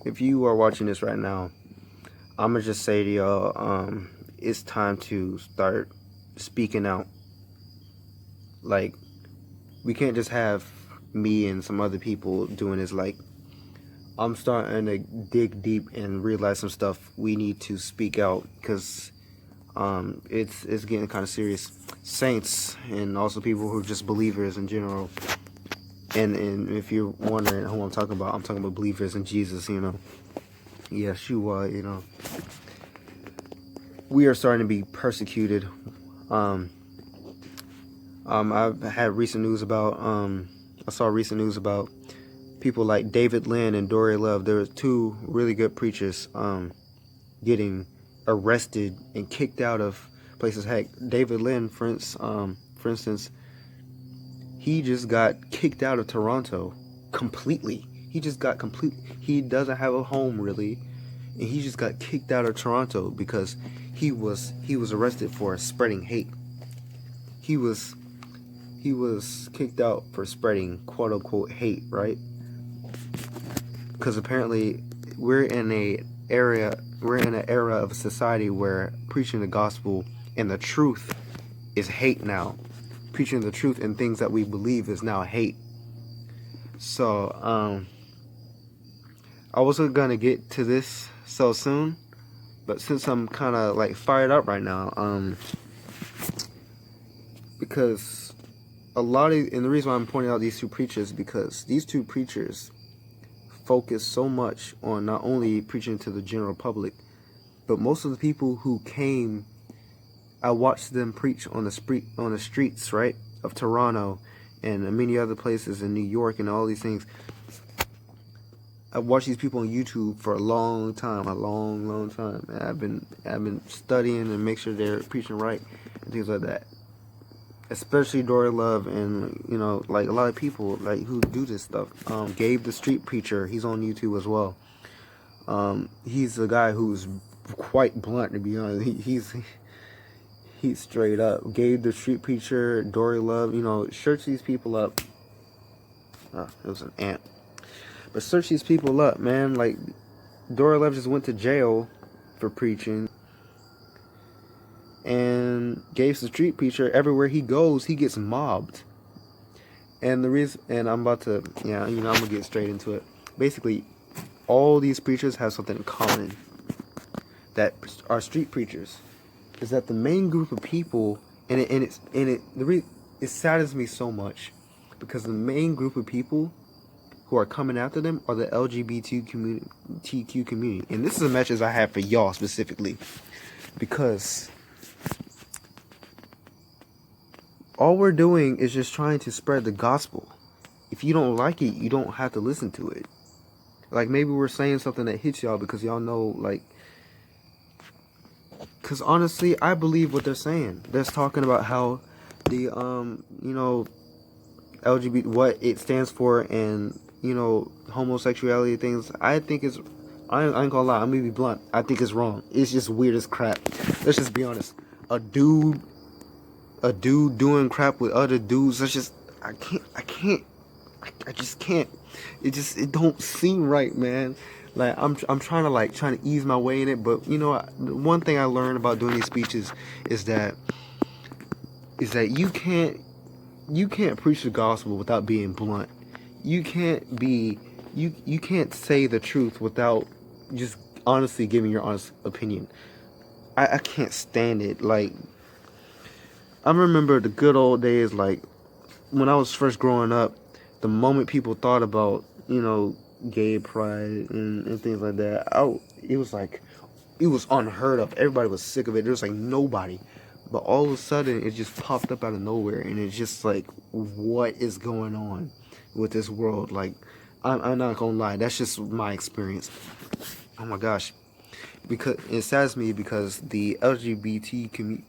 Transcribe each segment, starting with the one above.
if you are watching this right now, I'm gonna just say to y'all, it's time to start speaking out. Like, we can't just have me and some other people doing this. Like, I'm starting to dig deep and realize some stuff we need to speak out, because it's getting kind of serious. Saints and also people who are just believers in general. And if you're wondering who I'm talking about believers in Jesus, Yeshua, We are starting to be persecuted. I've had recent news about, I saw recent news about people like David Lynn and Dory Love. There were two really good preachers getting arrested and kicked out of places. Heck, David Lynn, for instance, he just got kicked out of Toronto completely. He doesn't have a home really, and he just got kicked out of Toronto because he was arrested for spreading hate. He was kicked out for spreading quote unquote hate, right? Because apparently we're in an era of society where preaching the gospel and the truth is hate now. Preaching the truth and things that we believe is now hate. So I wasn't gonna get to this so soon, but since I'm kind of like fired up right now, because and the reason why I'm pointing out these two preachers, because these two preachers focus so much on not only preaching to the general public, but most of the people who came, I watched them preach on the streets, right, of Toronto and many other places in New York and all these things. I watched these people on YouTube for a long time. And I've been studying and make sure they're preaching right and things like that. Especially Dory Love and like a lot of people like who do this stuff. Gabe the Street Preacher, he's on YouTube as well. He's a guy who's quite blunt, to be honest. He's straight up. Gabe the Street Preacher, Dory Love, search these people up. Oh, it was an ant. But search these people up, man. Like, Dory Love just went to jail for preaching. And Gabe the Street Preacher, everywhere he goes, he gets mobbed. And I'm going to get straight into it. Basically, all these preachers have something in common that are street preachers. Is that the main group of people, it saddens me so much, because the main group of people who are coming after them are the LGBTQ community. And this is a message I have for y'all specifically, because all we're doing is just trying to spread the gospel. If you don't like it, you don't have to listen to it. Like, maybe we're saying something that hits y'all because y'all know, like, because honestly, I believe what they're saying. They're talking about how the, LGBT, what it stands for, and, homosexuality things. I think it's, I ain't gonna lie, I'm gonna be blunt. I think it's wrong. It's just weird as crap. Let's just be honest. A dude doing crap with other dudes, that's just, I just can't. It don't seem right, man. Like, I'm trying to ease my way in it, but one thing I learned about doing these speeches is that you can't preach the gospel without being blunt. You can't say the truth without just honestly giving your honest opinion. I can't stand it. Like, I remember the good old days, like when I was first growing up, the moment people thought about, gay pride and things like that, it was unheard of. Everybody was sick of it. There was like nobody. But all of a sudden, it just popped up out of nowhere, and it's just like, what is going on with this world? Like, I'm not gonna lie, that's just my experience. Oh my gosh, because it saddens me because the LGBT community.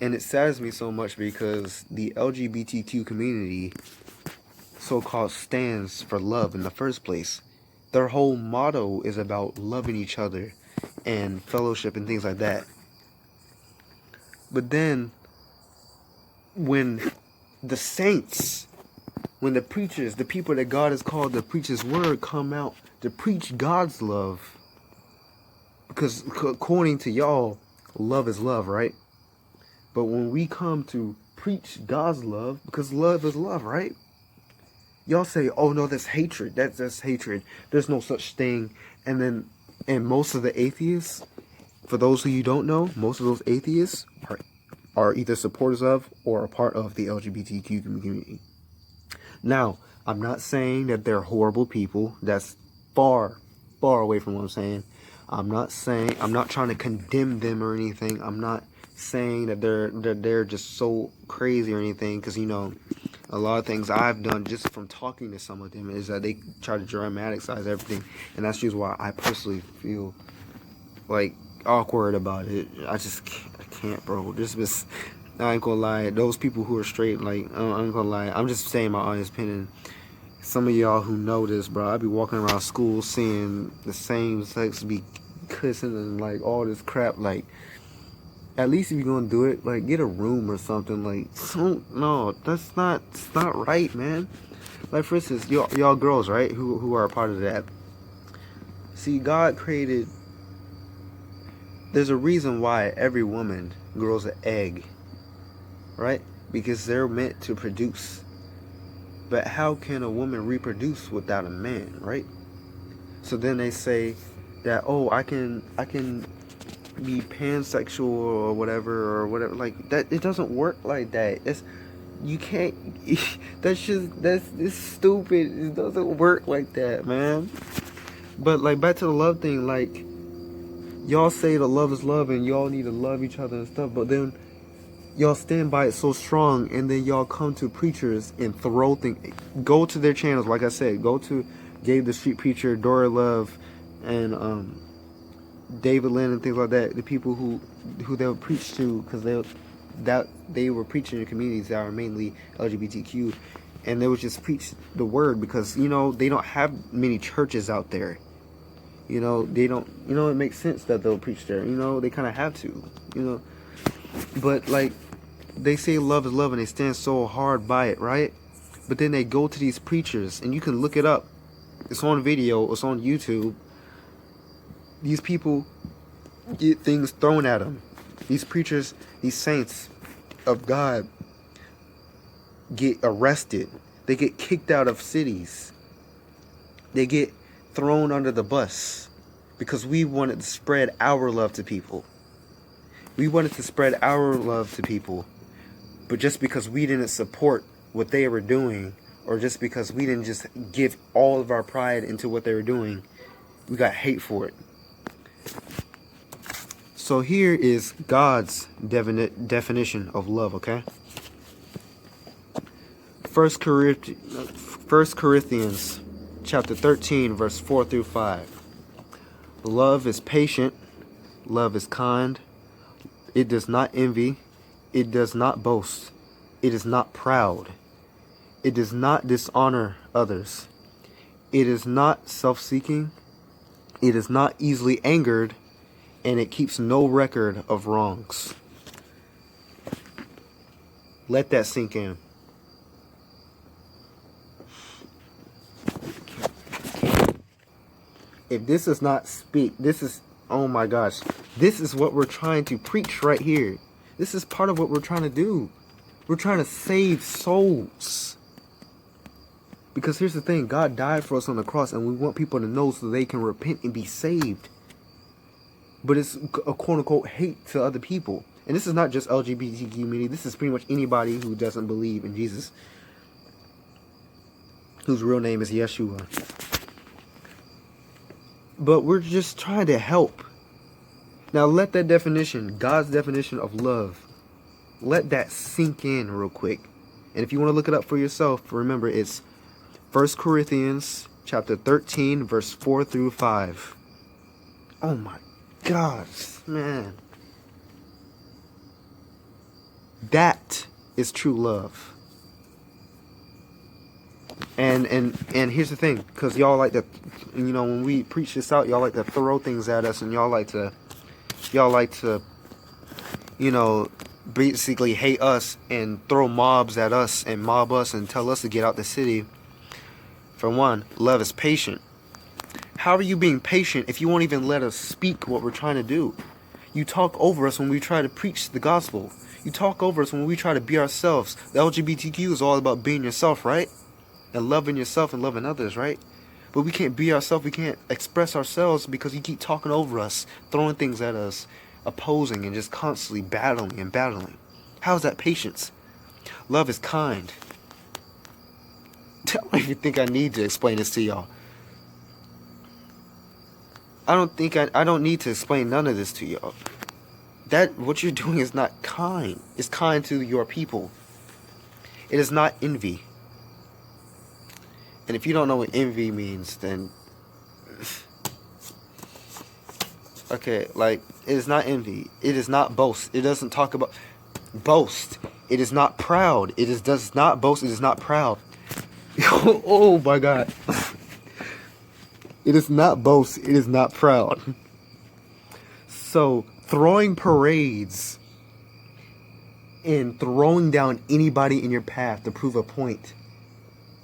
And it saddens me so much because the LGBTQ community, so-called, stands for love in the first place. Their whole motto is about loving each other and fellowship and things like that. But then, when the saints when the preachers, the people that God has called to preach His word, come out to preach God's love. Because according to y'all, love is love, right? But when we come to preach God's love, because love is love, right? Y'all say, oh no, that's hatred. That's hatred. There's no such thing. And most of the atheists, for those who you don't know, most of those atheists are either supporters of or a part of the LGBTQ community. Now, I'm not saying that they're horrible people. That's far, far away from what I'm saying. I'm not trying to condemn them or anything. I'm not saying that they're just so crazy or anything, because, you know, a lot of things I've done just from talking to some of them is that they try to dramaticize everything, and that's just why I personally feel like awkward about it. I can't, bro. I ain't gonna lie, those people who are straight, like, I ain't gonna lie, I'm just saying my honest opinion. Some of y'all who know this, bro, I be walking around school seeing the same sex be kissing and like all this crap. Like, at least if you're gonna do it, like, get a room or something. Like, no, it's not right, man. Like, for instance, y'all girls, right, who are a part of that. See, God created. There's a reason why every woman grows an egg, right? Because they're meant to produce. But how can a woman reproduce without a man, right? So then they say that, oh, I can be pansexual or whatever. Like that. It doesn't work like that. You can't. It's stupid. It doesn't work like that, man. But like, back to the love thing, like, y'all say the love is love and y'all need to love each other and stuff, but then y'all stand by it so strong, and then y'all come to preachers and throw things. Go to their channels, like I said. Go to Gabe the Street Preacher, Dora Love, and David Lynn and things like that. The people who they would preach to, because they were preaching in communities that are mainly LGBTQ, and they would just preach the word, because, you know, they don't have many churches out there. You know, they don't. You know, it makes sense that they'll preach there. You know, they kind of have to. You know. But, like, they say love is love and they stand so hard by it, right? But then they go to these preachers, and you can look it up. It's on video. It's on YouTube. These people get things thrown at them. These preachers, these saints of God, get arrested. They get kicked out of cities. They get thrown under the bus because we wanted to spread our love to people. We wanted to spread our love to people, but just because we didn't support what they were doing, or just because we didn't just give all of our pride into what they were doing, we got hate for it. So here is God's definition of love, okay? 1 Corinthians chapter 13, verse 4 through 5. Love is patient. Love is kind. It does not envy. It does not boast. It is not proud. It does not dishonor others. It is not self-seeking. It is not easily angered. And it keeps no record of wrongs. Let that sink in. If this does not speak, this is, oh my gosh, this is what we're trying to preach right here. This is part of what we're trying to do. We're trying to save souls. Because here's the thing, God died for us on the cross, and we want people to know so they can repent and be saved. But it's a quote-unquote hate to other people. And this is not just LGBTQ community. This is pretty much anybody who doesn't believe in Jesus, whose real name is Yeshua. But we're just trying to help. Now let that definition, God's definition of love, let that sink in real quick. And if you want to look it up for yourself, remember it's 1 Corinthians chapter 13, verse 4 through 5. Oh my gosh, man. That is true love. And here's the thing, because y'all like to, you know, when we preach this out, y'all like to throw things at us, and y'all like to, you know, basically hate us and throw mobs at us and mob us and tell us to get out the city. For one, love is patient. How are you being patient if you won't even let us speak what we're trying to do? You talk over us when we try to preach the gospel. You talk over us when we try to be ourselves. The LGBTQ is all about being yourself, right? And loving yourself and loving others, right? But we can't be ourselves, we can't express ourselves because you keep talking over us, throwing things at us, opposing and just constantly battling and battling. How is that patience? Love is kind. I don't even think I need to explain this to y'all. I don't need to explain none of this to y'all. That what you're doing is not kind. It's kind to your people. It is not envy. And if you don't know what envy means, then okay, like, it is not envy. It is not boast. It doesn't talk about boast. It is not proud. Does not boast. It is not proud. Oh my God. It is not boast. It is not proud. So, throwing parades and throwing down anybody in your path to prove a point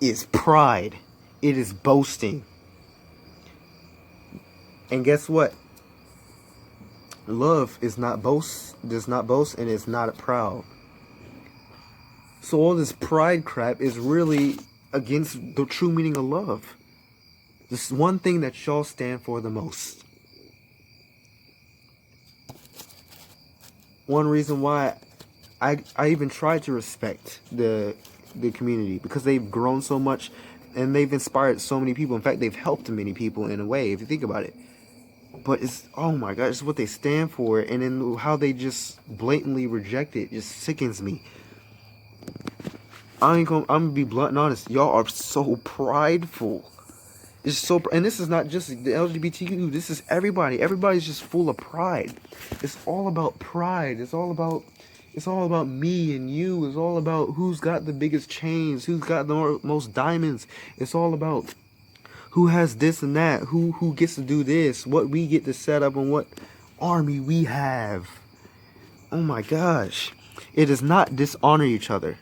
is pride. It is boasting. And guess what? Love is not boast, does not boast, and is not proud. So all this pride crap is really against the true meaning of love. This is one thing that y'all stand for the most. One reason why I even try to respect the community, because they've grown so much and they've inspired so many people. In fact, they've helped many people in a way, if you think about it. But it's, oh my God, it's what they stand for, and then how they just blatantly reject it just sickens me. I'm gonna be blunt and honest. Y'all are so prideful. It's so, and this is not just the LGBTQ. This is everybody. Everybody's just full of pride. It's all about pride. It's all about me and you. It's all about who's got the biggest chains, who's got the most diamonds. It's all about who has this and that, who gets to do this, what we get to set up, and what army we have. Oh my gosh. It does not dishonor each other.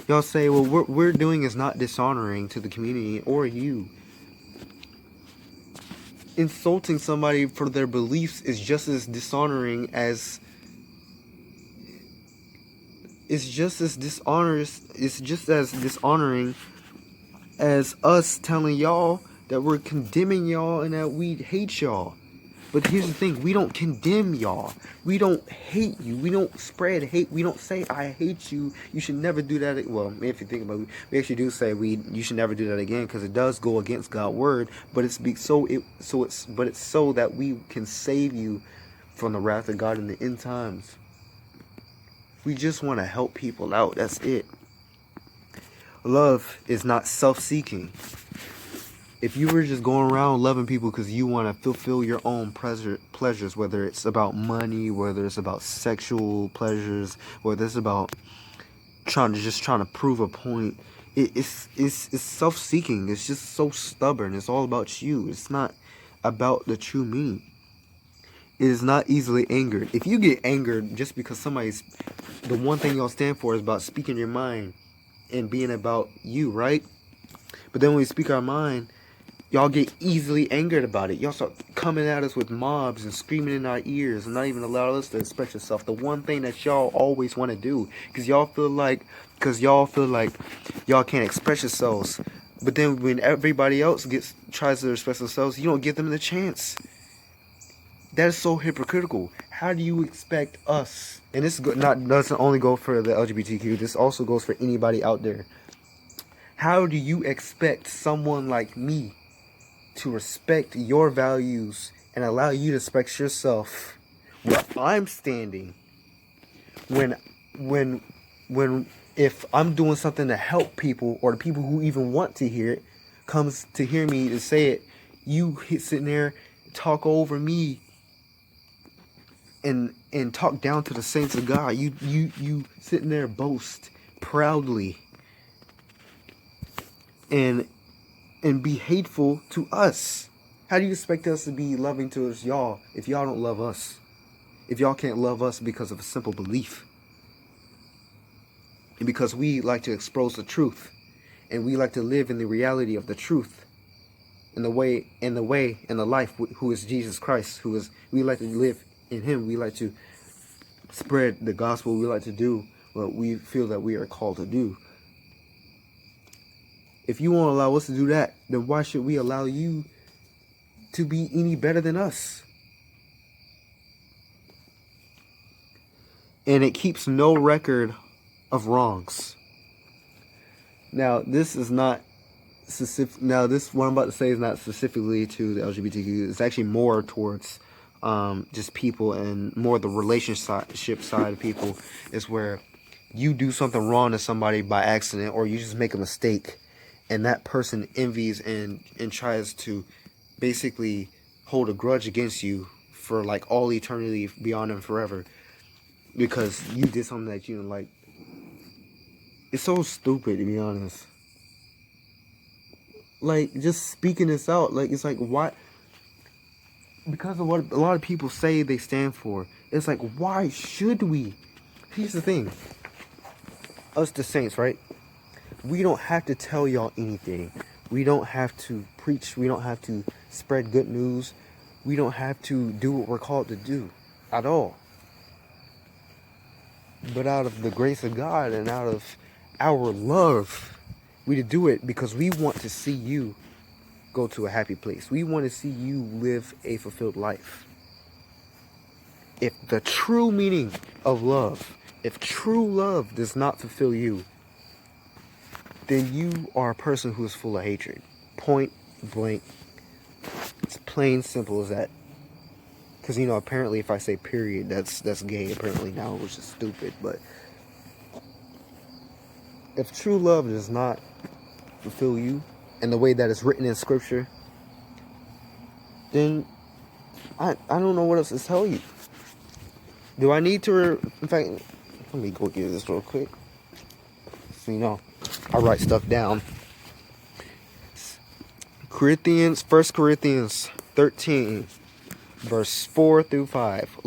Y'all say, well, what we're doing is not dishonoring to the community or you. Insulting somebody for their beliefs is just as dishonoring as dishonoring as us telling y'all that we're condemning y'all and that we hate y'all. But here's the thing, we don't condemn y'all. We don't hate you. We don't spread hate. We don't say, I hate you. You should never do that. Well, if you think about it, we actually do say you should never do that again, because it does go against God's word. But it's so that we can save you from the wrath of God in the end times. We just want to help people out. That's it. Love is not self-seeking. If you were just going around loving people because you want to fulfill your own pleasures, whether it's about money, whether it's about sexual pleasures, whether it's about trying to prove a point, it's self-seeking. It's just so stubborn. It's all about you. It's not about the true meaning. It is not easily angered. If you get angered just because the one thing y'all stand for is about speaking your mind and being about you, right? But then when we speak our mind, y'all get easily angered about it. Y'all start coming at us with mobs and screaming in our ears and not even allowing us to express yourself. The one thing that y'all always want to do, because y'all feel like y'all can't express yourselves. But then when everybody else tries to express themselves, you don't give them the chance. That is so hypocritical. How do you expect us? And this doesn't only go for the LGBTQ. This also goes for anybody out there. How do you expect someone like me to respect your values and allow you to express yourself where I'm standing if I'm doing something to help people, or the people who even want to hear it comes to hear me to say it, you sitting there talk over me and talk down to the saints of God. You sitting there boast proudly and be hateful to us. How do you expect us to be loving towards y'all if y'all don't love us? If y'all can't love us because of a simple belief? because we like to expose the truth, and we like to live in the reality of the truth, in the way and the life who is Jesus Christ, we like to live in him. We like to spread the gospel. We like to do what we feel that we are called to do. If you won't allow us to do that, then why should we allow you to be any better than us? And it keeps no record of wrongs. Now, this is not specific. Now, this what I'm about to say is not specifically to the LGBTQ. It's actually more towards just people, and more the relationship side of people, is where you do something wrong to somebody by accident, or you just make a mistake, and that person envies and tries to basically hold a grudge against you for like all eternity, beyond and forever, because you did something that you didn't like. It's so stupid, to be honest. Like, just speaking this out, like, it's like, why? Because of what a lot of people say they stand for. It's like, why should we? Here's the thing. Us, the saints, right? We don't have to tell y'all anything. We don't have to preach. We don't have to spread good news. We don't have to do what we're called to do at all. But out of the grace of God and out of our love, we do it because we want to see you go to a happy place. We want to see you live a fulfilled life. If the true meaning of love, if true love does not fulfill you, then you are a person who is full of hatred. Point blank. It's plain simple as that. Because, you know, apparently if I say period, that's gay apparently now, which is stupid. But if true love does not fulfill you in the way that is written in scripture, then I don't know what else to tell you. Do I need to in fact, let me go get this real quick, so you know I write stuff down. 1 Corinthians 13 verse 4 through 5.